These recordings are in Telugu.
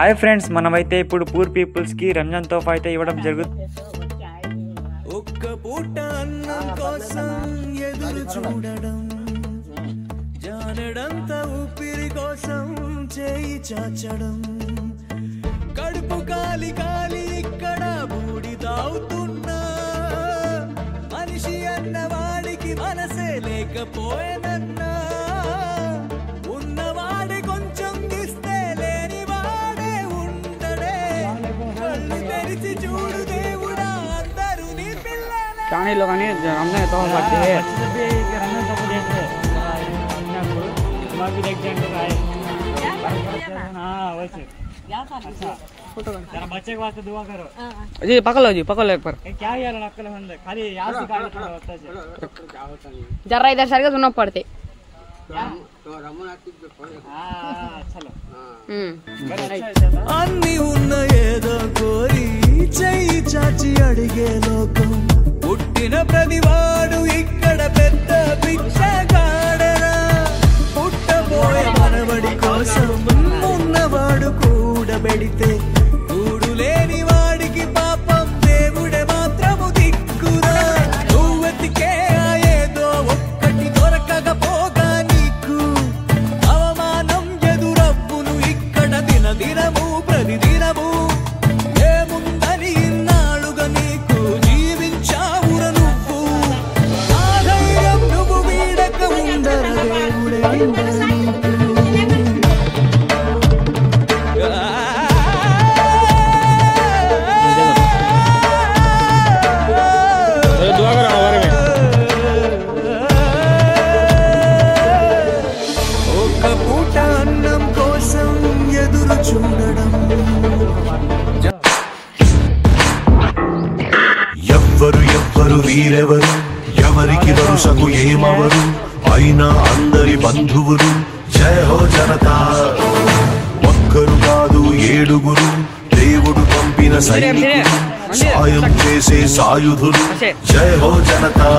హాయ్ ఫ్రెండ్స్, మనమైతే ఇప్పుడు పూర్ పీపుల్స్ కి రంజాన్ తోఫా అయితే ఇవ్వడం జరుగుతుంది. ఒక్క పూట అన్నం కోసం ఎదురు చూడడం, జానడంత ఊపిరి కోసం చేయి చాచడం, కడుపు కాలి కాలి ఇక్కడ బూడి తాగుతున్నా, మనిషి అన్నవాడికి మనసే లేకపోయేనన్నా, ఉన్నవాడి కొంచెం గిస్తే లేని వాడే ఉండడే, కళ్ళు తెరిచి చూడు దేవుడా అందరూ నీ పిల్లలే. కానీ लोग ने रमजान तोहफा करते हैं रमजान तोहफा देते हैं देख जाएंगे भाई। हाँ वैसे बच्चे के वास्ते दुआ करो जी, पकड़ लो एक बार। क्या यार अक्कल मंद खाली याद से गाड़ी थोड़ा होता है जरा इधर सर के सुनना पड़ते। चलो అన్ని ఉన్న ఏదో కోరి చెయ్యి చాచి అడిగే లోకం, పుట్టిన ప్రతివాడు ఇక్కడ పెద్ద భిక్షగాడరా, పుట్టబోయే మనవడి కోసం ఉన్నవాడు కూడబెడితే కూడు లేని వాడికి పాపం దేవుడే మాత్రము దిక్కురా, నువ్వెతికే ఏదో ఒక్కటి దొరకకపోగా నీకు అవమానం ఎదురవ్వును ఇక్కడ దినదినము ప్రతిదినము, ఏముందని ఇన్నాళ్ళుగా నీకు జీవించావుర నువ్వు, ఆ ధైర్యం నువ్వు వీడక ఉండర దేవుడే అందర నీకు. ఒక్క పూట అన్నం కోసం ఎదురు చూడడం, ఎవ్వరు వీరెవరు, ఎవరికి వరుసకు ఏమవరు, అయినా అందరి బంధువులు, జయ హో జనతా. ఒక్కరు కాదు ఏడుగురు, దేవుడు పంపిన సైనికులు, సాయం చేసే సాయుధులు, జయ హో జనతా.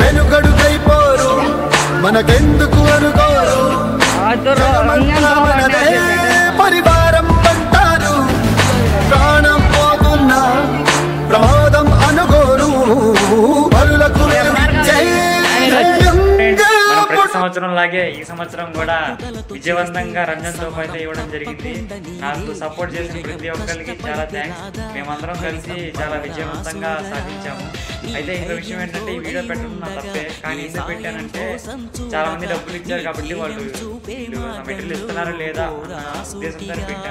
వెనుకడుకైపోరు మనకెందుకు అనుకోరు, మనదే పరివారం అంటారు, ప్రాణం పోతున్నా ప్రమాదం అనుకోరు, పరులకు ప్రతి సంవత్సరం లాగే ఈ సంవత్సరం కూడా విజయవంతంగా రంజాన్ తోఫా అయితే ఇవ్వడం జరిగింది. నాకు సపోర్ట్ చేసిన ప్రతి ఒక్కరికి చాలా థ్యాంక్స్. మేమందరం కలిసి చాలా విజయవంతంగా సాధించాము. అయితే ఇంకో విషయం ఏంటంటే, ఈ వీడియో పెట్టడం నా తప్పే, కానీ ఎందుకు పెట్టానంటే చాలా మంది డబ్బులు ఇచ్చారు కాబట్టి వాళ్ళు మెటీరియల్ ఇస్తున్నారో లేదా అన్న ఉద్దేశంతో పెట్టాను.